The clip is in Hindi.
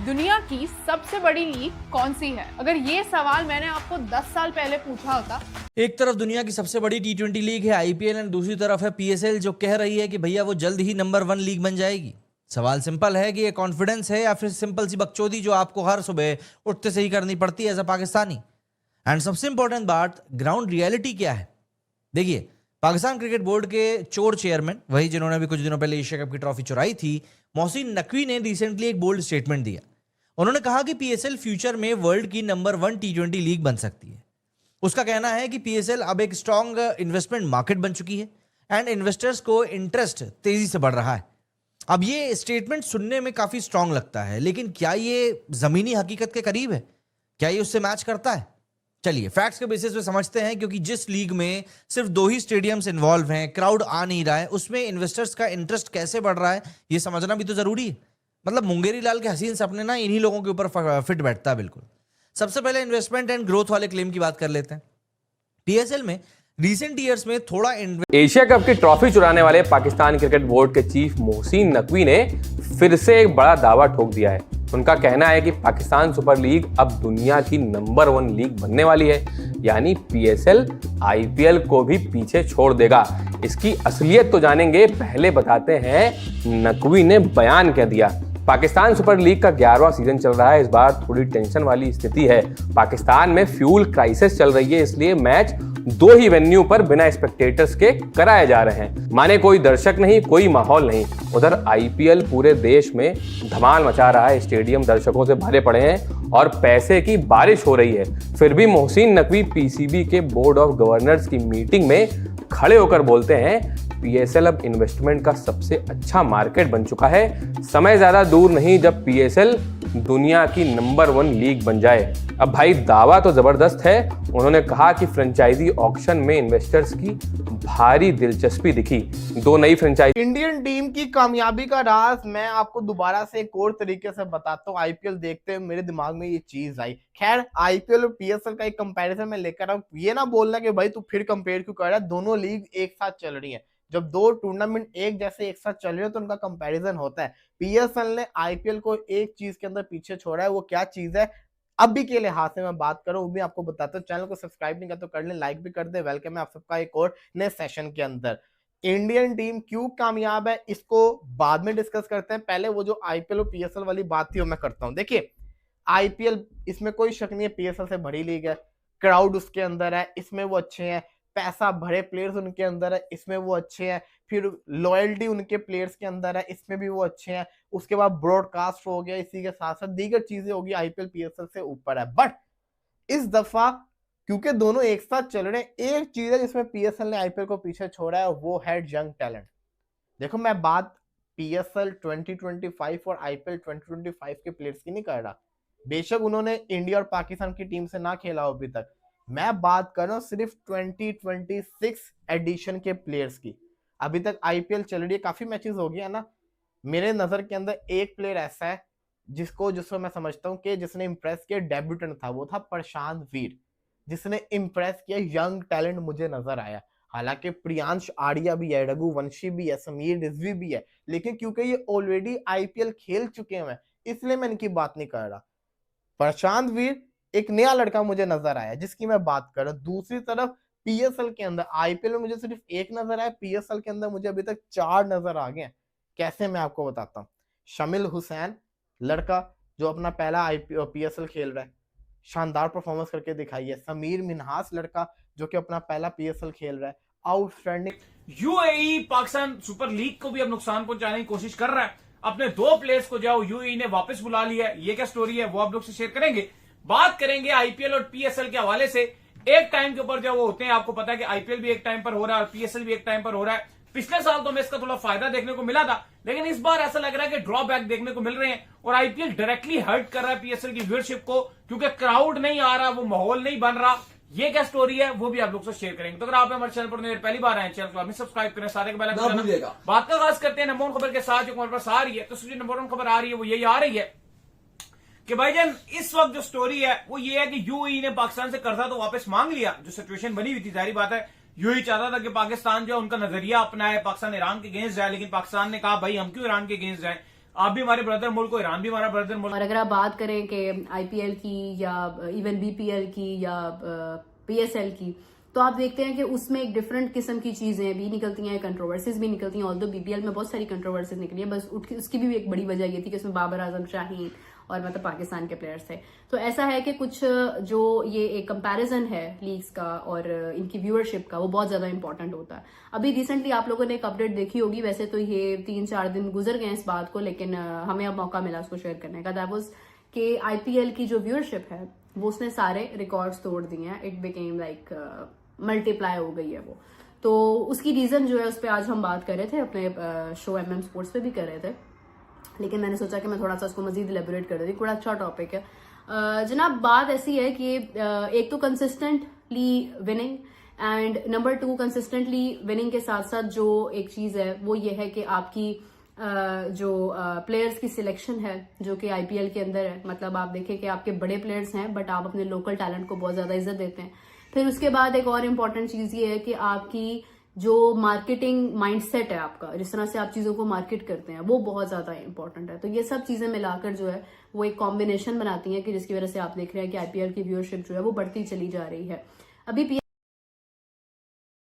दुनिया की सबसे बड़ी लीग कौन सी है? अगर ये सवाल मैंने आपको 10 साल पहले पूछा होता। एक तरफ दुनिया की सबसे बड़ी टी20 लीग है आईपीएल और दूसरी तरफ है पीएसएल जो कह रही है कि भैया वो जल्द ही नंबर 1 लीग बन जाएगी। सवाल सिंपल है कि ये कॉन्फिडेंस है या फिर सिंपल सी बकचोदी जो आपको हर सुबह उठते से ही करनी पड़ती है एज अ पाकिस्तानी। एंड सबसे इंपॉर्टेंट बात, ग्राउंड रियलिटी क्या है। देखिए, पाकिस्तान क्रिकेट बोर्ड के चोर चेयरमैन, वही जिन्होंने अभी कुछ दिनों पहले एशिया कप की ट्रॉफी चुराई थी, मोहसिन नकवी ने रिसेंटली एक बोल्ड स्टेटमेंट दिया। उन्होंने कहा कि पीएसएल फ्यूचर में वर्ल्ड की नंबर 1 टी20 लीग बन सकती है। उसका कहना है कि पीएसएल अब एक स्ट्रॉन्ग इन्वेस्टमेंट मार्केट बन चुकी है एंड इन्वेस्टर्स को इंटरेस्ट तेजी से बढ़ रहा है। अब ये स्टेटमेंट सुनने में काफी स्ट्रॉन्ग लगता है, लेकिन क्या ये जमीनी हकीकत के करीब है? क्या ये उससे मैच करता है? चलिए फैक्ट्स के बेसिस पे समझते हैं, क्योंकि जिस लीग में सिर्फ 2 ही स्टेडियम्स इन्वॉल्व हैं, क्राउड आ नहीं रहा है, उसमें इन्वेस्टर्स का इंटरेस्ट कैसे बढ़ रहा है ये समझना भी तो जरूरी है। मतलब मुंगेरी लाल के हसीन सपने ना इन्हीं लोगों के ऊपर फिट बैठता है बिल्कुल। सबसे पहले इन्वेस्टमेंट एंड ग्रोथ वाले क्लेम की बात कर लेते हैं। पीएसएल में रिसेंट ईयर्स में थोड़ा एशिया कप की ट्रॉफी चुराने वाले पाकिस्तान क्रिकेट बोर्ड के चीफ मोहसिन नकवी ने फिर से एक बड़ा दावा ठोक दिया है। उनका कहना है कि पाकिस्तान सुपर लीग अब दुनिया की नंबर 1 लीग बनने वाली है, यानी पीएसएल आईपीएल को भी पीछे छोड़ देगा। इसकी असलियत तो जानेंगे, पहले बताते हैं नकवी ने बयान क्या दिया। पाकिस्तान सुपर लीग का 11वां सीजन चल रहा है। इस बार थोड़ी टेंशन वाली स्थिति है। पाकिस्तान में फ्यूल क्राइसिस चल रही है, इसलिए मैच 2 ही वेन्यू पर बिना स्पेक्टेटर्स के कराए जा रहे हैं। माने कोई दर्शक नहीं, कोई माहौल नहीं। उधर आईपीएल पूरे देश में धमाल मचा रहा है, स्टेडियम दर्शकों से भरे पड़े हैं और पैसे की बारिश हो रही है। फिर भी मोहसिन नकवी पीसीबी के बोर्ड ऑफ गवर्नर्स की मीटिंग में खड़े होकर बोलते हैं, पीएसएल अब इन्वेस्टमेंट का सबसे अच्छा मार्केट बन चुका है। समय ज्यादा दूर नहीं जब पीएसएल दुनिया की नंबर 1 लीग बन जाए। अब भाई दावा तो जबरदस्त है। उन्होंने कहा कि फ्रेंचाइजी ऑक्शन में इन्वेस्टर्स की भारी दिलचस्पी दिखी। 2 नई फ्रेंचाइजी। इंडियन टीम की कामयाबी का राज मैं आपको दोबारा से एक और तरीके से बताता हूँ। आईपीएल देखते हुए मेरे दिमाग में ये चीज आई। खैर, आईपीएल और पीएसएल का एक कंपैरिजन मैं लेकर आऊँ। ये ना बोलना कि भाई तू फिर कंपेयर क्यों कर रहा है, दोनों लीग एक साथ चल रही है। जब 2 टूर्नामेंट एक जैसे एक साथ चल रहे हो तो उनका कंपैरिजन होता है। पीएसएल ने आईपीएल को एक चीज के अंदर पीछे छोड़ा है, वो क्या चीज है अभी के लिहाज से मैं बात करूं वो भी आपको बताता हूं। चैनल को सब्सक्राइब नहीं कर तो कर लें, लाइक भी कर दे। वेलकम है आप सबका एक और नए सेशन के अंदर। इंडियन टीम क्यों कामयाब है इसको बाद में डिस्कस करते हैं। पहले वो जो आईपीएल और पीएसएल वाली बात थी वो मैं करता हूं। देखिए, आईपीएल इसमें कोई शक नहीं है पीएसएल से बड़ी लीग है, क्राउड उसके अंदर है, इसमें वो अच्छे हैं, पैसा भरे प्लेयर्स उनके अंदर है, इसमें वो अच्छे हैं, फिर लॉयल्टी उनके प्लेयर्स के अंदर है, इसमें भी वो अच्छे हैं। उसके बाद ब्रॉडकास्ट हो गया, इसी के साथ साथ दीगर चीजें होगी, आईपीएल पीएसएल से ऊपर है। बट इस दफा क्योंकि दोनों एक साथ चल रहे हैं, एक चीज है जिसमें पीएसएल ने आईपीएल को पीछे छोड़ा है, वो है यंग टैलेंट। देखो, मैं बात पीएसएल 2025 और आईपीएल 2025 के प्लेयर्स की नहीं कर रहा। बेशक उन्होंने इंडिया और पाकिस्तान की टीम से ना खेला हो अभी तक, मैं बात कर रहा हूं सिर्फ 2026 एडिशन के प्लेयर्स की। अभी तक आईपीएल चल रही है, काफी मैचेस हो गया ना। मेरे नजर के अंदर एक प्लेयर ऐसा है जिसको मैं समझता हूं कि जिसने इंप्रेस किया, डेब्यूटेंट था, वो था प्रशांत वीर, जिसने इंप्रेस किया। यंग टैलेंट मुझे नजर आया। हालांकि प्रियांश आर्या भी है, रघुवंशी भी है, समीर रिजवी भी है, लेकिन क्योंकि ये ऑलरेडी आईपीएल खेल चुके हैं इसलिए मैं इनकी बात नहीं कर रहा। प्रशांत वीर एक नया लड़का मुझे नजर आया जिसकी मैं बात कर रहा हूं। दूसरी तरफ पीएसएल के अंदर, आईपीएल में मुझे सिर्फ एक नजर आया, पीएसएल के अंदर मुझे अभी तक 4 नजर आ गए। कैसे, मैं आपको बताता हूँ। शमिल हुसैन लड़का जो अपना पहला पीएसएल खेल रहा है, शानदार परफॉर्मेंस करके दिखाई है। समीर मिन्हास लड़का जो कि अपना पहला पीएसएल खेल रहा है, outstanding. UAE Pakistan super league को भी अब नुकसान पहुंचाने की कोशिश कर रहा है। अपने 2 प्लेयर्स को जाओ यूएई ने वापस बुला लिया है। ये क्या स्टोरी है वो आप लोग से शेयर करेंगे। बात करेंगे आईपीएल और पीएसएल के हवाले से। एक टाइम के ऊपर जब वो होते हैं, आपको पता है कि आईपीएल भी एक टाइम पर हो रहा है और पीएसएल भी एक टाइम पर हो रहा है। पिछले साल तो हमें इसका थोड़ा फायदा देखने को मिला था, लेकिन इस बार ऐसा लग रहा है कि ड्रॉबैक देखने को मिल रहे हैं और आईपीएल डायरेक्टली हर्ट कर रहा है पीएसएल की व्यूअरशिप को, क्योंकि क्राउड नहीं आ रहा, वो माहौल नहीं बन रहा। ये क्या स्टोरी है वो भी आप लोग से शेयर करेंगे। तो अगर आप हमारे चैनल पर पहली बार आए, चैनल को सब्सक्राइब करें, सारे के बेल आइकन दबाना। बात का आगाज करते हैं नंबर 1 खबर के साथ। जो हमारे पास आ रही है, तो सबसे नंबर 1 खबर आ रही है वो यही आ रही है कि भाईजान इस वक्त जो स्टोरी है वो ये है कि यूएई ने पाकिस्तान से कर्जा तो वापस मांग लिया। जो सिचुएशन बनी हुई थी, जाहिर बात है यूएई चाहता था कि पाकिस्तान जो उनका नजरिया अपनाए, पाकिस्तान ईरान के अगेंस्ट जाए, लेकिन पाकिस्तान ने कहा भाई हम क्यों ईरान के अगेंस्ट जाए, आप भी हमारे ब्रदर मुल्क हो, ईरान भी हमारा ब्रदर मुल्क। और अगर आप बात करें कि आईपीएल की या इवन बीपीएल की या पीएसएल की, तो आप देखते हैं कि उसमें एक डिफरेंट किस्म की चीजें भी निकलती हैं, कंट्रोवर्सीज भी निकलती हैं। ऑल्दो बीपीएल में बहुत सारी कंट्रोवर्सीज निकली है, बस उसकी भी एक बड़ी वजह ये थी कि उसमें बाबर आजम, शाहीन और मतलब पाकिस्तान के प्लेयर्स थे। तो ऐसा है कि कुछ जो ये एक कंपैरिजन है लीग्स का और इनकी व्यूअरशिप का, वो बहुत ज्यादा इंपॉर्टेंट होता है। अभी रिसेंटली आप लोगों ने एक अपडेट देखी होगी, वैसे तो ये 3-4 दिन गुजर गए इस बात को, लेकिन हमें अब मौका मिला उसको शेयर करने का। दैट वाज कि आईपीएल की जो व्यूअरशिप है वो उसने सारे रिकॉर्ड्स तोड़ दिए हैं। इट बिकेम लाइक मल्टीप्लाई हो गई है वो। तो उसकी रीजन जो है उस पर आज हम बात कर रहे थे, अपने शो एमएम स्पोर्ट्स पे भी कर रहे थे, लेकिन मैंने सोचा कि मैं थोड़ा सा उसको मजीद इलेबोरेट कर देती। बड़ा अच्छा टॉपिक है जनाब। बात ऐसी है कि एक तो consistently winning and number 2 consistently winning के साथ साथ जो एक चीज है वो ये है कि आपकी जो प्लेयर्स की सिलेक्शन है जो कि आईपीएल के अंदर है। मतलब आप देखें कि आपके बड़े प्लेयर्स हैं बट आप अपने लोकल टैलेंट को बहुत ज्यादा इज्जत देते हैं। फिर उसके बाद एक और इम्पॉर्टेंट चीज ये है कि आपकी जो मार्केटिंग माइंडसेट है आपका, जिस तरह से आप चीजों को मार्केट करते हैं, वो बहुत ज्यादा इंपॉर्टेंट है। तो ये सब चीजें मिलाकर जो है वो एक कॉम्बिनेशन बनाती है कि जिसकी वजह से आप देख रहे हैं कि आईपीएल की व्यूअरशिप जो है वो बढ़ती चली जा रही है। अभी